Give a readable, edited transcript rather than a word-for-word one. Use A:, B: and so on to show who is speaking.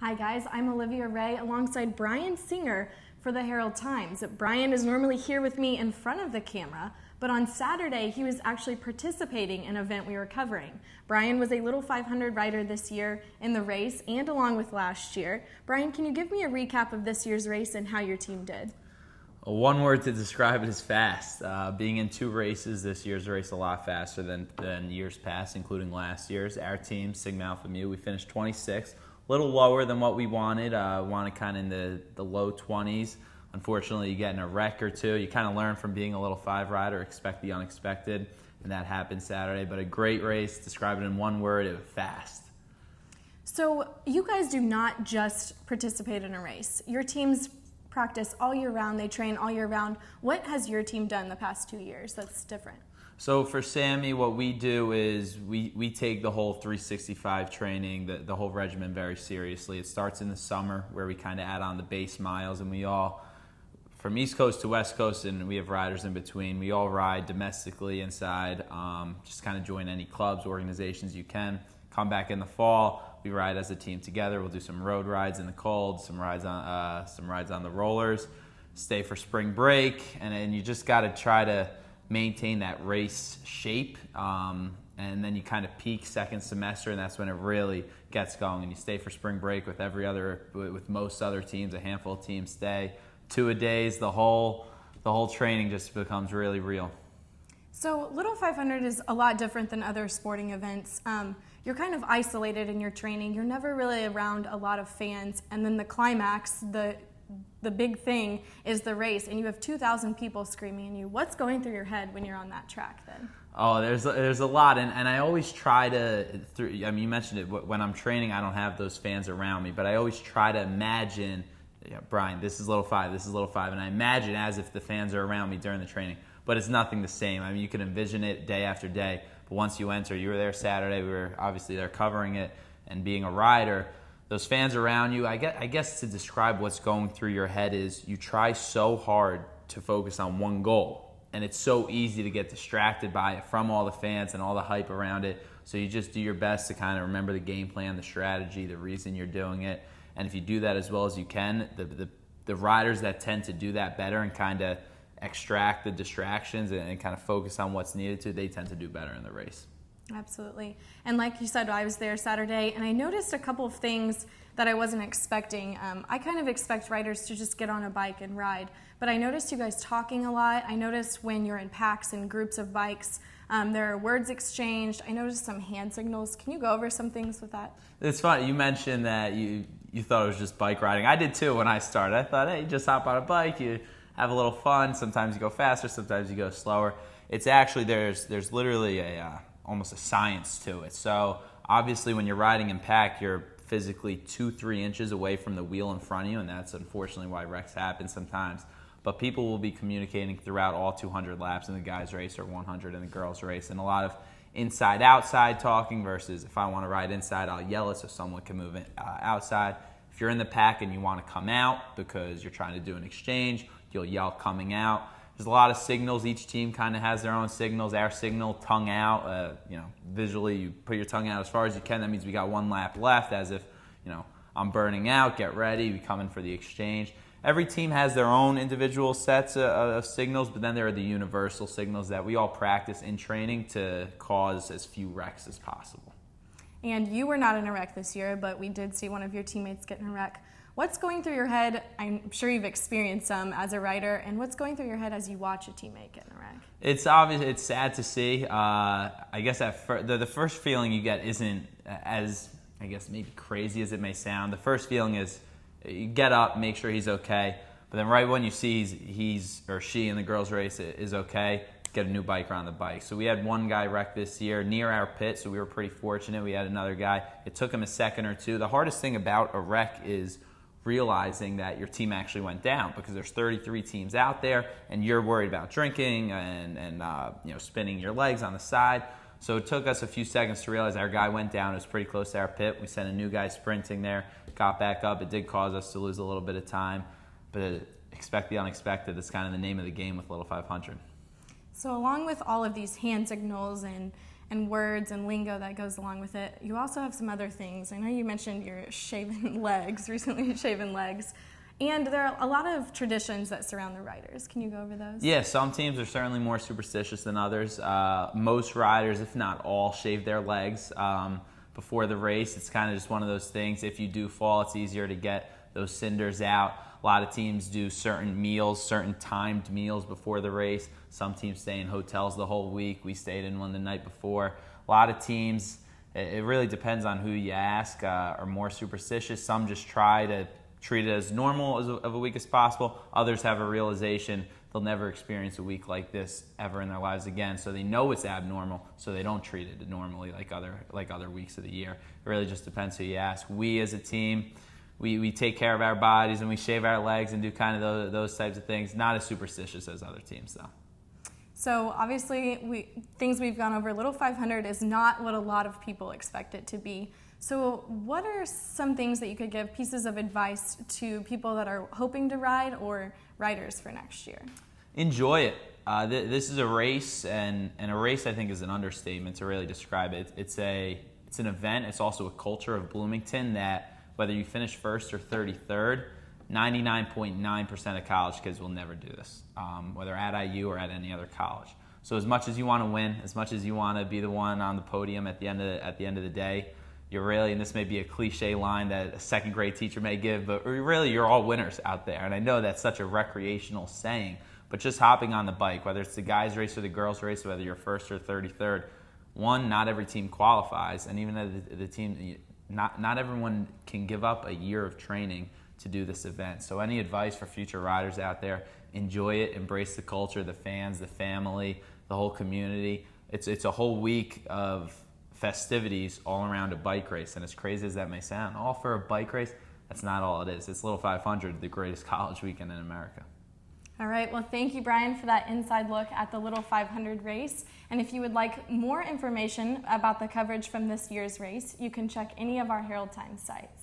A: Hi guys, I'm Olivia Ray alongside Brian Singer for the Herald Times. Brian is normally here with me in front of the camera, but on Saturday he was actually participating in an event we were covering. Brian was a Little 500 rider this year in the race and along with last year. Brian, can you give me a recap of this year's race and how your team did?
B: One word to describe it is fast. Being in two races, this year's race a lot faster than years past, including last year's. Our team, Sigma Alpha Mu, we finished 26th. A little lower than what we wanted. Wanted kind of in the low 20s. Unfortunately, you get in a wreck or two. You kind of learn from being a Little 5 rider, expect the unexpected, and that happened Saturday. But a great race. Describe it in one word, it was fast.
A: So you guys do not just participate in a race. Your teams practice all year round. They train all year round. What has your team done the past 2 years that's different?
B: So for Sammy, what we do is we take the whole 365 training, the whole regimen very seriously. It starts in the summer where we kind of add on the base miles, and we all, from East Coast to West Coast, and we have riders in between, we all ride domestically inside, just kind of join any clubs, organizations you can. Come back in the fall, we ride as a team together. We'll do some road rides in the cold, some rides on the rollers, stay for spring break, and you just got to try to maintain that race shape, and then you kind of peak second semester, and that's when it really gets going. And you stay for spring break with most other teams. A handful of teams stay 2 a days. The whole training just becomes really real.
A: So Little 500 is a lot different than other sporting events. You're kind of isolated in your training. You're never really around a lot of fans, and then the climax, the big thing is the race, and you have 2,000 people screaming at you. What's going through your head when you're on that track then?
B: Oh, there's a lot, and I always try to, I mean, you mentioned it, when I'm training, I don't have those fans around me, but I always try to imagine, Brian, this is Little 5, this is Little 5, and I imagine as if the fans are around me during the training, but it's nothing the same. I mean, you can envision it day after day, but once you enter, you were there Saturday, we were obviously there covering it, and being a rider, those fans around you, I guess to describe what's going through your head is you try so hard to focus on one goal. And it's so easy to get distracted by it from all the fans and all the hype around it. So you just do your best to kind of remember the game plan, the strategy, the reason you're doing it. And if you do that as well as you can, the riders that tend to do that better and kind of extract the distractions and kind of focus on what's needed to, they tend to do better in the race.
A: Absolutely. And like you said, I was there Saturday, and I noticed a couple of things that I wasn't expecting. I kind of expect riders to just get on a bike and ride, but I noticed you guys talking a lot. I noticed when you're in packs and groups of bikes, there are words exchanged. I noticed some hand signals. Can you go over some things with that?
B: It's funny. You mentioned that you thought it was just bike riding. I did too when I started. I thought, hey, you just hop on a bike, you have a little fun. Sometimes you go faster, sometimes you go slower. It's actually, there's literally almost a science to it. So obviously when you're riding in pack, you're physically 2-3 inches away from the wheel in front of you, and that's unfortunately why wrecks happen sometimes. But people will be communicating throughout all 200 laps in the guys race or 100 in the girls race, and a lot of inside-outside talking versus if I want to ride inside, I'll yell it so someone can move it outside. If you're in the pack and you want to come out because you're trying to do an exchange, you'll yell coming out. There's a lot of signals. Each team kind of has their own signals. Our signal, tongue out. Visually, you put your tongue out as far as you can. That means we got 1 lap left, as if, I'm burning out. Get ready. We come in for the exchange. Every team has their own individual sets of signals, but then there are the universal signals that we all practice in training to cause as few wrecks as possible.
A: And you were not in a wreck this year, but we did see one of your teammates get in a wreck. What's going through your head? I'm sure you've experienced some as a rider, and what's going through your head as you watch a teammate get in a wreck?
B: It's obvious. It's sad to see. I guess the first feeling you get isn't as, I guess, maybe crazy as it may sound. The first feeling is you get up, make sure he's okay, but then right when you see he's or she in the girls' race is okay, get a new biker on the bike. So we had one guy wreck this year near our pit, so we were pretty fortunate. We had another guy. It took him a second or two. The hardest thing about a wreck is realizing that your team actually went down because there's 33 teams out there and you're worried about drinking and spinning your legs on the side. So it took us a few seconds to realize our guy went down. It was pretty close to our pit. We sent a new guy sprinting there, got back up. It did cause us to lose a little bit of time, but expect the unexpected. That's kind of the name of the game with Little 500.
A: So along with all of these hand signals and and words and lingo that goes along with it. You also have some other things. I know you mentioned your shaven legs, recently shaven legs. And there are a lot of traditions that surround the riders. Can you go over those?
B: Yeah, some teams are certainly more superstitious than others. Most riders, if not all, shave their legs before the race. It's kind of just one of those things. If you do fall, it's easier to get those cinders out. A lot of teams do certain meals, certain timed meals before the race. Some teams stay in hotels the whole week. We stayed in one the night before. A lot of teams, it really depends on who you ask, are more superstitious. Some just try to treat it as normal of a week as possible. Others have a realization they'll never experience a week like this ever in their lives again, so they know it's abnormal, so they don't treat it normally like other weeks of the year. It really just depends who you ask. We as a team, we take care of our bodies and we shave our legs and do kind of those types of things. Not as superstitious as other teams, though.
A: So obviously, things we've gone over, Little 500 is not what a lot of people expect it to be. So what are some things that you could give, pieces of advice to people that are hoping to ride or riders for next year?
B: Enjoy it. This is a race, and a race I think is an understatement to really describe it. It's an event. It's also a culture of Bloomington that whether you finish first or 33rd, 99.9% of college kids will never do this, whether at IU or at any other college. So as much as you want to win, as much as you want to be the one on the podium at the end of the day, you're really, and this may be a cliche line that a second grade teacher may give, but really you're all winners out there. And I know that's such a recreational saying, but just hopping on the bike, whether it's the guys race or the girls race, whether you're first or 33rd, one, not every team qualifies, and even the team, not everyone can give up a year of training to do this event. So any advice for future riders out there, enjoy it, embrace the culture, the fans, the family, the whole community. It's a whole week of festivities all around a bike race, and as crazy as that may sound, all for a bike race, that's not all it is. It's Little 500, the greatest college weekend in America.
A: All right, well, thank you, Brian, for that inside look at the Little 500 race. And if you would like more information about the coverage from this year's race, you can check any of our Herald Times sites.